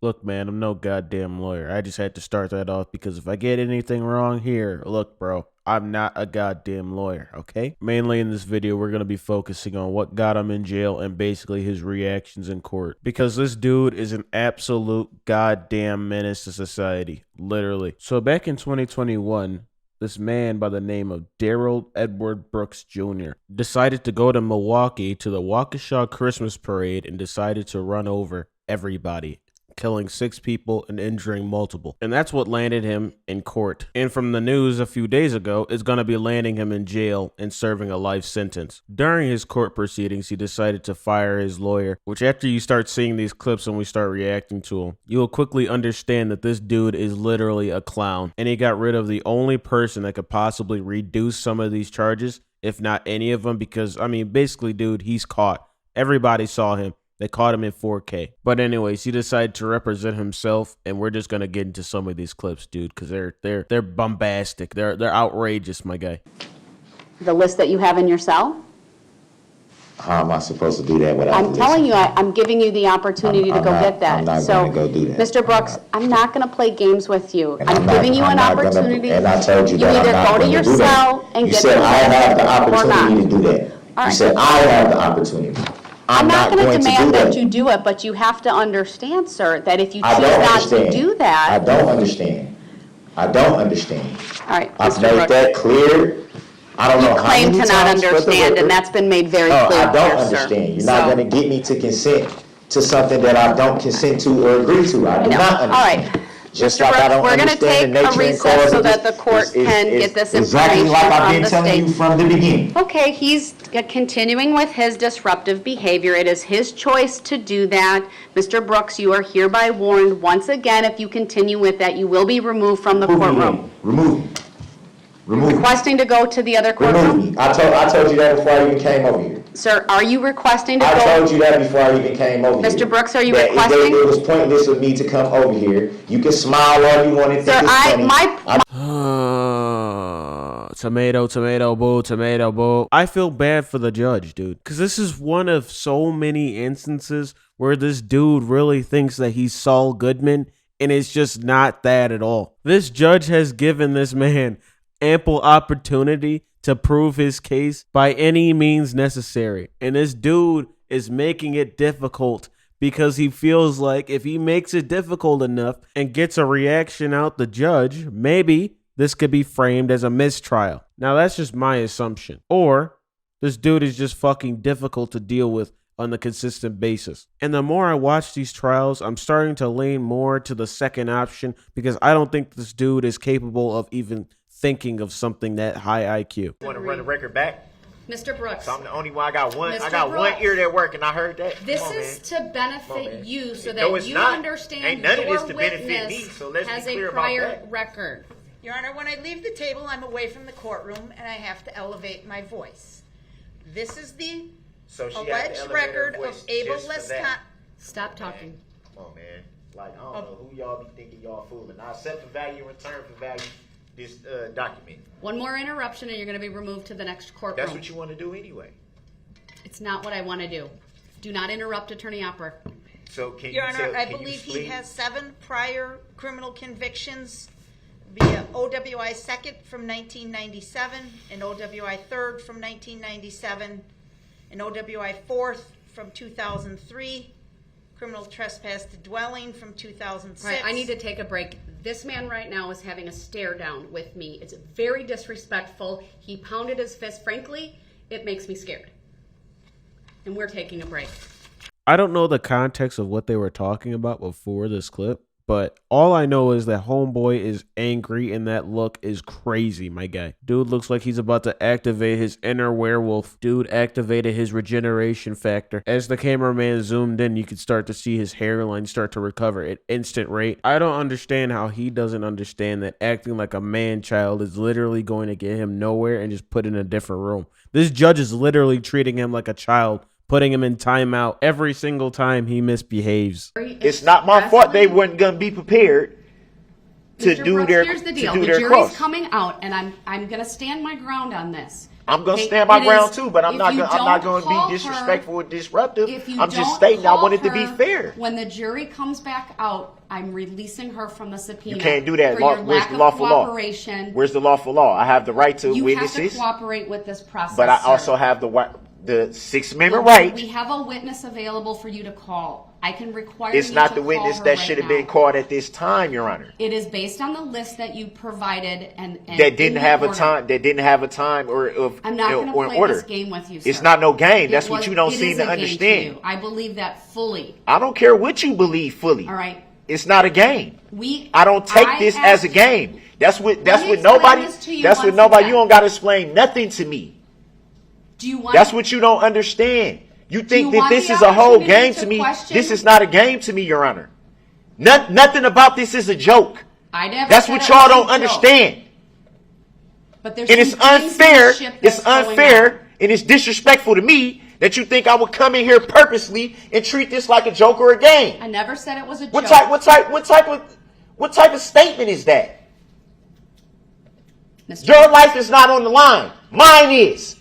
Look, man, I'm no goddamn lawyer. I just had to start that off because if I get anything wrong here, look, bro, I'm not a goddamn lawyer, okay? Mainly in this video, we're going to be focusing on what got him in jail and basically his reactions in court. Because this dude is an absolute goddamn menace to society, literally. So back in 2021, this man by the name of Darrell Edward Brooks Jr. decided to go to Milwaukee to the Waukesha Christmas Parade and decided to run over everybody, killing 6 people and injuring multiple. And that's what landed him in court. And from the news a few days ago, it's going to be landing him in jail and serving a life sentence. During his court proceedings, he decided to fire his lawyer, which after you start seeing these clips and we start reacting to them, you will quickly understand that this dude is literally a clown. And he got rid of the only person that could possibly reduce some of these charges, if not any of them, because, I mean, basically, dude, he's caught. Everybody saw him. They caught him in 4K. But anyways, he decided to represent himself, and we're just gonna get into some of these clips, dude, because they're bombastic. They're outrageous, my guy. The list that you have in your cell? How am I supposed to do that without I'm telling you, I'm giving you the opportunity to go get that. I'm not going to go do that. Mr. Brooks, I'm not going to play games with you. I'm giving you an opportunity. And I told you that I'm not either go to your cell and get the list or not. You said I have the opportunity to do that. You said I have the opportunity. I'm not going to demand that you do it, but you have to understand, sir, that if you choose not to do that. I don't understand. I don't understand. All right, I've Mr. made Brooks. that clear. I don't know how many You claim to not times for the understand, record. and that's been made very clear I don't here, understand. You're sir. not going to get me to consent to something that I don't consent to or agree to. I do not understand. All right. Just Mr. like I don't Brooks, we're gonna understand the take a nature and recess cause so of that this. the court can get this exactly information like I've from been the telling you state. from the beginning. Okay, he's continuing with his disruptive behavior. It is his choice to do that. Mr. Brooks, you are hereby warned, once again, if you continue with that, you will be removed from the courtroom. Remove me. Remove me. Requesting to go to the other Remove courtroom? me. I told you that before I even came over here. Sir, are you requesting to I go? told you that before I even came over here. Mr. Brooks, are you That requesting? It was pointless of me to come over here. You can smile all you want and Sir, think it's funny. Tomato, tomato, boo, tomato, boo. I feel bad for the judge, dude, because this is one of so many instances where this dude really thinks that he's Saul Goodman, and it's just not that at all. This judge has given this man ample opportunity to prove his case by any means necessary, and this dude is making it difficult because he feels like if he makes it difficult enough and gets a reaction out the judge, maybe this could be framed as a mistrial. Now, that's just my assumption. Or this dude is just fucking difficult to deal with on a consistent basis. And the more I watch these trials, I'm starting to lean more to the second option because I don't think this dude is capable of even thinking of something that high IQ. Want to run the record back? Mr. Brooks. So I'm the only one. I got one. Mr. I got Brooks. one ear that work, and I heard that. This Come on, is man. to benefit you so No, that it's you not. understand Ain't none of your this to benefit witness me, so let's be has clear a about prior that. record. Your Honor, when I leave the table, I'm away from the courtroom, and I have to elevate my voice. This is the So she had to alleged elevate her record of voice Abel just for Lescott. that. Stop talking. Come on, man. Like, I don't know who y'all be thinking y'all fooling. I accept the value in return for value this document. One more interruption and you're going to be removed to the next courtroom. That's what you want to do anyway. It's not what I want to do. Do not interrupt Attorney Opper. So can Your you Honor, tell, I can believe you he explain- has 7 prior criminal convictions via OWI 2nd from 1997, and OWI 3rd from 1997, and OWI 4th from 2003, criminal trespass to dwelling from 2006. All right, I need to take a break. This man right now is having a stare down with me. It's very disrespectful. He pounded his fist. Frankly, it makes me scared. And we're taking a break. I don't know the context of what they were talking about before this clip, but all I know is that homeboy is angry and that look is crazy, my guy. Dude looks like he's about to activate his inner werewolf. Dude activated his regeneration factor. As the cameraman zoomed in, you could start to see his hairline start to recover at instant rate. I don't understand how he doesn't understand that acting like a man-child is literally going to get him nowhere and just put in a different room. This judge is literally treating him like a child, putting him in timeout every single time he misbehaves. It's not my fault they weren't gonna be prepared to Mr. do Brooks, their here's the to deal. do The their jury's cross. coming out, and I'm gonna stand my ground on this. I'm gonna Okay? stand my It ground is- too, but I'm if not you gonna don't call be her- disrespectful or disruptive. If you I'm just don't stating I call want it to be her, fair. When the jury comes back out, I'm releasing her from the subpoena. You can't do that. For your Where's lack the of lawful law? cooperation. Where's the lawful law? I have the right to You witnesses, have to cooperate with this process. but I sir. also have the Sixth Amendment right. We have a witness available for you to call. I can require It's you not to the witness call her that right should have now. been called at this time, Your Honor. It is based on the list that you provided and That didn't in the have a order. time. That didn't have a time or of I'm not going or to an play order. this game with you, sir. It's not no game. It That's what was- you don't it seem is to a game understand. you. I believe that fully. I don't care what you believe fully. All right. It's not a game. We. I don't take this as a asked- game. That's what me nobody. explain this to you That's what once nobody. again. You don't got to explain nothing to me. Do you want? That's what you don't understand. You think you that want this the is a whole opportunity game to to me. question? This is not a game to me, Your Honor. Nothing about this is a joke. I never That's said what it y'all was a don't joke. understand. But there's And it's some things in unfair. this ship It's that's going on. unfair and it's disrespectful to me that you think I would come in here purposely and treat this like a joke or a game. I never said it was a What joke. type of statement is that? Mr. Your life is not on the line. Mine is.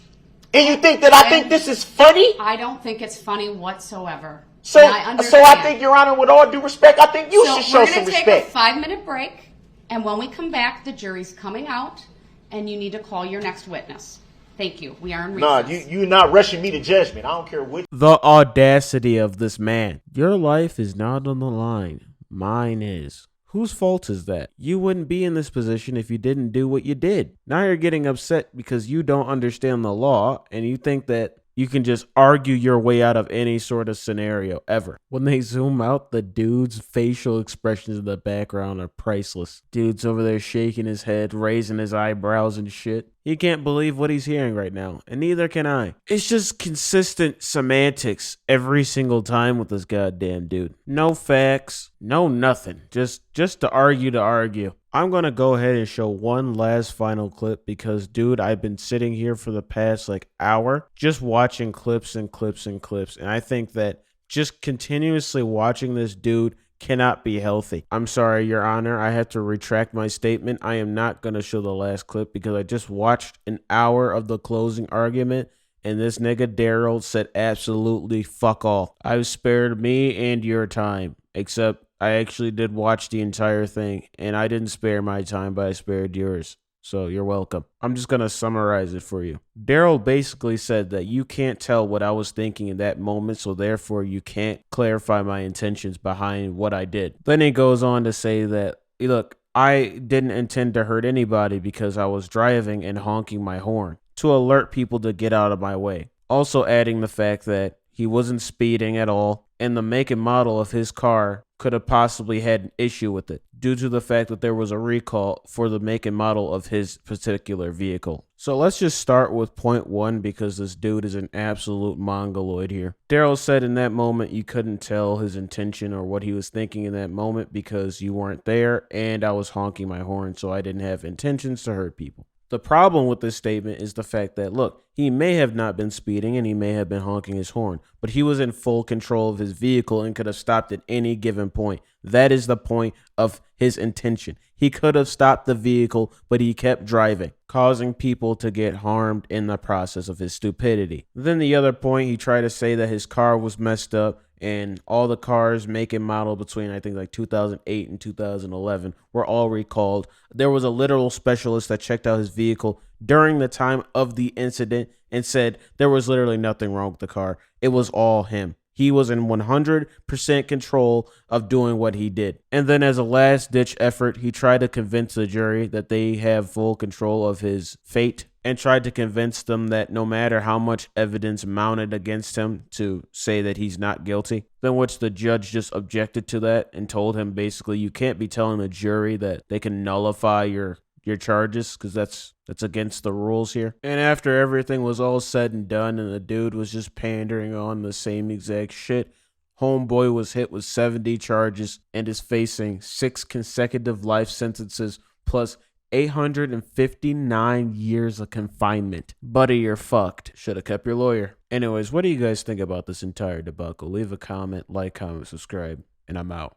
And you think that I think this is funny? I don't think it's funny whatsoever. So, And I so I understand. think, Your Honor, with all due respect, I think you should show we're some gonna take respect. a 5-minute break, and when we come back, the jury's coming out, and you need to call your next witness. Thank you. We are in Nah, recess. you're not rushing me to judgment. I don't care what. The audacity of this man. Your life is not on the line. Mine is. Whose fault is that? You wouldn't be in this position if you didn't do what you did. Now you're getting upset because you don't understand the law and you think that you can just argue your way out of any sort of scenario ever. When they zoom out, the dude's facial expressions in the background are priceless. Dude's over there shaking his head, raising his eyebrows and shit. He can't believe what he's hearing right now, and neither can I. It's just consistent semantics every single time with this goddamn dude. No facts, no nothing. Just to argue. I'm going to go ahead and show one last final clip because, dude, I've been sitting here for the past hour just watching clips and clips and clips. And I think that just continuously watching this dude cannot be healthy. I'm sorry, Your Honor. I have to retract my statement. I am not going to show the last clip because I just watched an hour of the closing argument. And this nigga Darrell said absolutely fuck all. I've spared me and your time, except I actually did watch the entire thing, and I didn't spare my time, but I spared yours. So you're welcome. I'm just going to summarize it for you. Darrell basically said that you can't tell what I was thinking in that moment, so therefore you can't clarify my intentions behind what I did. Then he goes on to say that, look, I didn't intend to hurt anybody because I was driving and honking my horn to alert people to get out of my way. Also adding the fact that he wasn't speeding at all, and the make and model of his car could have possibly had an issue with it due to the fact that there was a recall for the make and model of his particular vehicle. So let's just start with point one because this dude is an absolute mongoloid here. Darrell said in that moment you couldn't tell his intention or what he was thinking in that moment because you weren't there and I was honking my horn, so I didn't have intentions to hurt people. The problem with this statement is the fact that, look, he may have not been speeding and he may have been honking his horn, but he was in full control of his vehicle and could have stopped at any given point. That is the point of his intention. He could have stopped the vehicle, but he kept driving, causing people to get harmed in the process of his stupidity. Then the other point, he tried to say that his car was messed up and all the cars make and model between I think 2008 and 2011 were all recalled. There was a literal specialist that checked out his vehicle during the time of the incident and said there was literally nothing wrong with the car. It was all him. He was in 100% control of doing what he did. And then as a last-ditch effort, he tried to convince the jury that they have full control of his fate and tried to convince them that no matter how much evidence mounted against him to say that he's not guilty, then which the judge just objected to that and told him basically you can't be telling the jury that they can nullify your charges because that's against the rules here. And after everything was all said and done and the dude was just pandering on the same exact shit, homeboy was hit with 70 charges and is facing 6 consecutive life sentences plus 859 years of confinement. Buddy, you're fucked. Should have kept your lawyer. Anyways, what do you guys think about this entire debacle? Leave a comment, like, comment, subscribe, and I'm out.